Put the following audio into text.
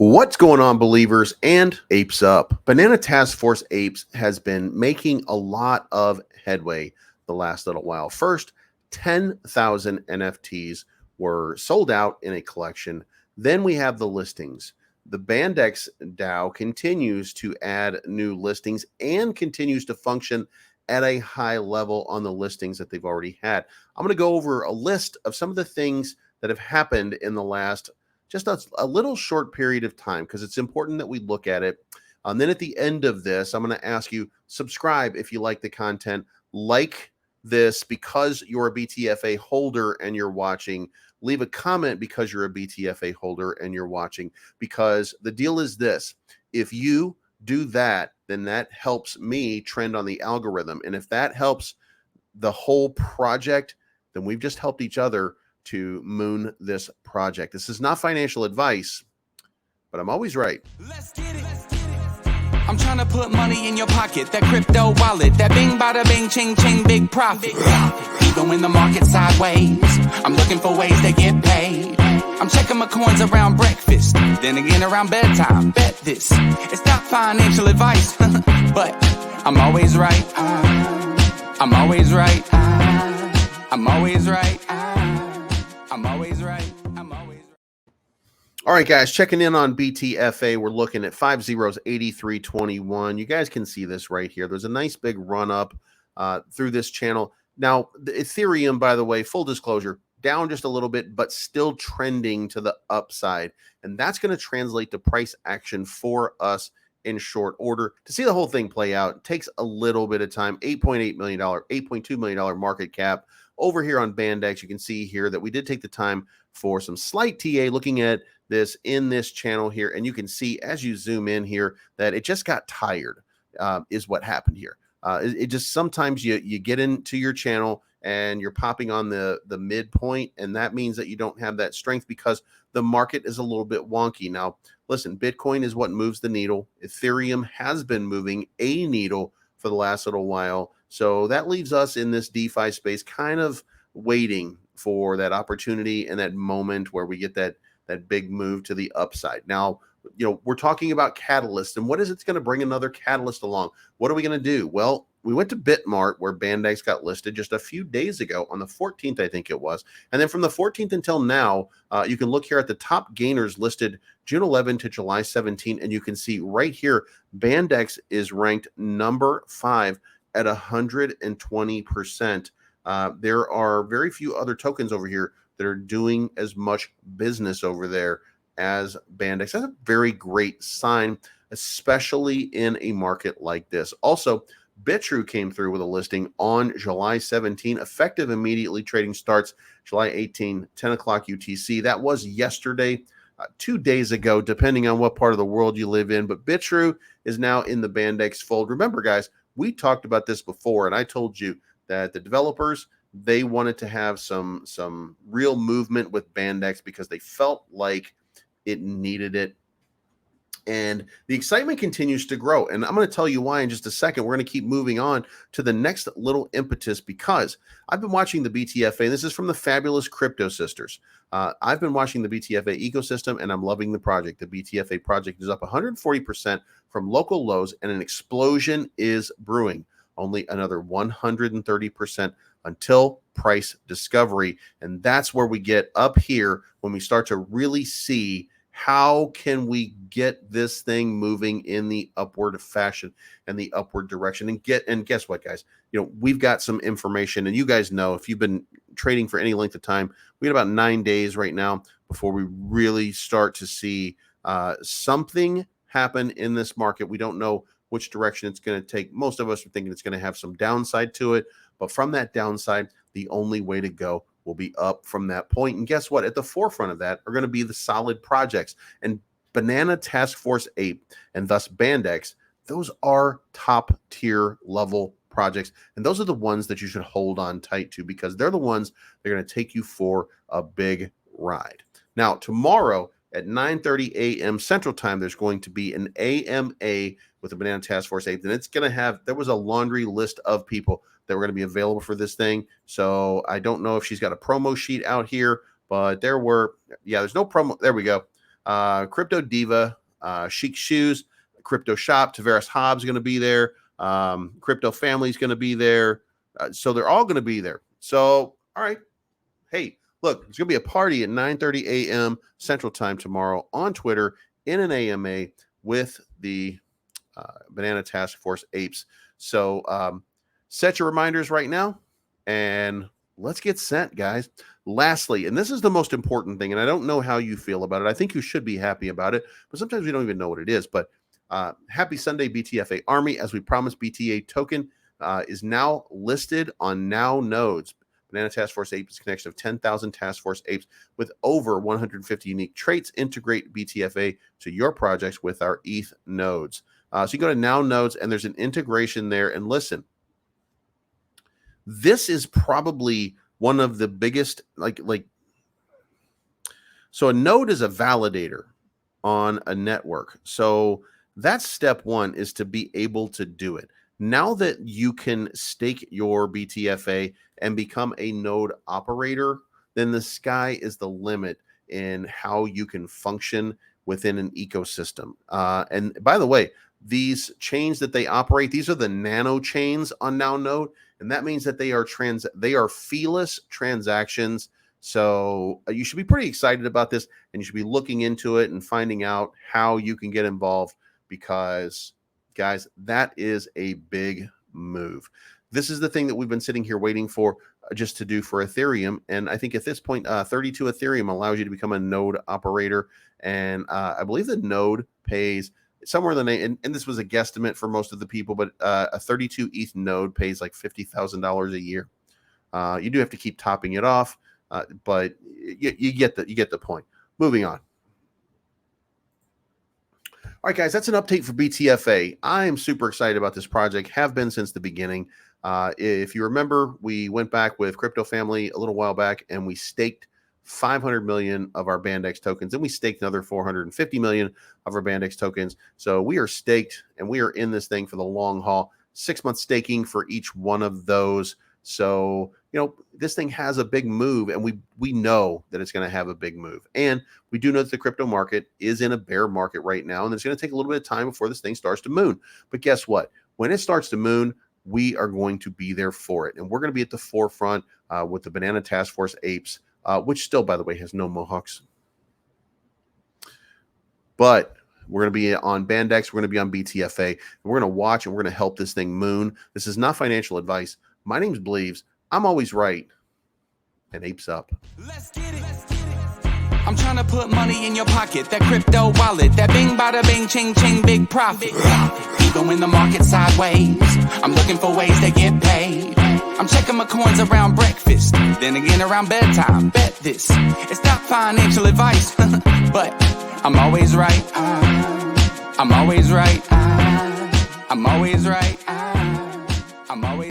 What's going on, believers and apes up? Banana Task Force Apes has been making a lot of headway the last little while. First, 10,000 NFTs were sold out in a collection. Then we have the listings. The Bandex DAO continues to add new listings and continues to function at a high level on the listings that they've already had. I'm going to go over a list of some of the things that have happened in the last just a little short period of time, because it's important that we look at it. And then at the end of this, I'm going to ask you, subscribe if you like the content, like this because you're a Btfa holder and you're watching, leave a comment because you're a Btfa holder and you're watching, because the deal is this: if you do that, then that helps me trend on the algorithm. And if that helps the whole project, then we've just helped each other to moon this project. This is not financial advice, but I'm always right. Let's get it. I'm trying to put money in your pocket, that crypto wallet, that bing bada bing ching ching big profit. Even when the market's sideways, I'm looking for ways to get paid. I'm checking my coins around breakfast, then again around bedtime. Bet this, it's not financial advice, but I'm always right. I'm always right. I'm always right. I'm always right. I'm always right. All right, guys, checking in on Btfa. We're looking at 5 zeros, 83.21. You guys can see this right here. There's a nice big run up through this channel. Now, the Ethereum, by the way, full disclosure, down just a little bit, but still trending to the upside. And that's going to translate to price action for us in short order. To see the whole thing play out takes a little bit of time. $8.8 million, $8.2 million market cap. Over here on Bandex, you can see here that we did take the time for some slight TA looking at this in this channel here. And you can see as you zoom in here that it just got tired is what happened here. It just sometimes you get into your channel and you're popping on the midpoint, and that means that you don't have that strength because the market is a little bit wonky. Now, listen, Bitcoin is what moves the needle. Ethereum has been moving a needle for the last little while. So that leaves us in this DeFi space kind of waiting for that opportunity and that moment where we get that big move to the upside. Now, we're talking about catalysts, and what is it's going to bring another catalyst along? What are we going to do? Well, we went to Bitmart, where Bandex got listed just a few days ago on the 14th, I think it was. And then from the 14th until now, you can look here at the top gainers listed June 11 to July 17, and you can see right here, Bandex is ranked number 5 at 120%. There are very few other tokens over here that are doing as much business over there as Bandex. That's a very great sign, especially in a market like this. Also, Btfa came through with a listing on July 17, effective immediately. Trading starts July 18, 10 o'clock UTC. That was yesterday, 2 days ago, depending on what part of the world you live in. But Btfa is now in the Bandex fold. Remember, guys, we talked about this before, and I told you that the developers, they wanted to have some real movement with Bandex because they felt like it needed it. And the excitement continues to grow. And I'm going to tell you why in just a second. We're going to keep moving on to the next little impetus, because I've been watching the Btfa, and this is from the fabulous Crypto Sisters. I've been watching the Btfa ecosystem, and I'm loving the project. The Btfa project is up 140% from local lows, and an explosion is brewing. Only another 130% until price discovery. And that's where we get up here when we start to really see how can we get this thing moving in the upward fashion and the upward direction. And guess what, guys? We've got some information, and you guys know, if you've been trading for any length of time, we got about 9 days right now before we really start to see something happen in this market. We don't know which direction it's going to take. Most of us are thinking it's going to have some downside to it, but from that downside, the only way to go will be up from that point. And guess what? At the forefront of that are going to be the solid projects. And Banana Task Force Ape, and thus Bandex, those are top tier level projects. And those are the ones that you should hold on tight to, because they're the ones that are going to take you for a big ride. Now, tomorrow at 9:30 a.m. Central Time, there's going to be an AMA with the Banana Task Force Ape. And it's going to have, there was a laundry list of people that were going to be available for this thing. So I don't know if she's got a promo sheet out here, but there were, there's no promo. There we go. Crypto Diva, Chic Shoes, Crypto Shop, Tavares Hobbs going to be there. Crypto Family is going to be there. So they're all going to be there. So, all right. Hey, look, there's going to be a party at 9:30 a.m. Central Time tomorrow on Twitter in an AMA with the Banana Task Force apes. So set your reminders right now and let's get set, guys. Lastly, and this is the most important thing, and I don't know how you feel about it. I think you should be happy about it, but sometimes we don't even know what it is. But happy Sunday, BTFA Army. As we promised, BTA token is now listed on Now Nodes. Banana Task Force Ape is a connection of 10,000 Task Force apes with over 150 unique traits. Integrate BTFA to your projects with our ETH nodes. So you go to Now Nodes, and there's an integration there. And listen, this is probably one of the biggest, so a node is a validator on a network. So that's step one, is to be able to do it. Now that you can stake your BTFA and become a node operator, then the sky is the limit in how you can function within an ecosystem. And by the way, these chains that they operate, these are the nano chains on Now Node, and that means that they are feeless transactions. So you should be pretty excited about this, and you should be looking into it and finding out how you can get involved, because guys, that is a big move. This is the thing that we've been sitting here waiting for just to do for Ethereum. And I think at this point, 32 Ethereum allows you to become a node operator. And I believe the node pays somewhere in the name, and this was a guesstimate for most of the people, but a 32 ETH node pays like $50,000 a year. You do have to keep topping it off, but you get the point. Moving on. All right, guys, that's an update for BTFA. I am super excited about this project, have been since the beginning. If you remember, we went back with Crypto Family a little while back, and we staked 500 million of our Bandex tokens, and we staked another 450 million of our Bandex tokens. So we are staked, and we are in this thing for the long haul. 6-month staking for each one of those. So, this thing has a big move, and we know that it's going to have a big move. And we do know that the crypto market is in a bear market right now, and it's going to take a little bit of time before this thing starts to moon. But guess what? When it starts to moon, we are going to be there for it. And we're going to be at the forefront with the Banana Task Force apes, which still, by the way, has no mohawks. But we're going to be on Bandex. We're going to be on BTFA. And we're going to watch, and we're going to help this thing moon. This is not financial advice. My name's Bleaves. I'm always right. And apes up. Let's get it. I'm trying to put money in your pocket. That crypto wallet. That bing bada bing ching ching big profit. Even when the market's sideways, I'm looking for ways to get paid. I'm checking my coins around breakfast. Then again around bedtime. Bet this. It's not financial advice. But I'm always right. I'm always right. I'm always right.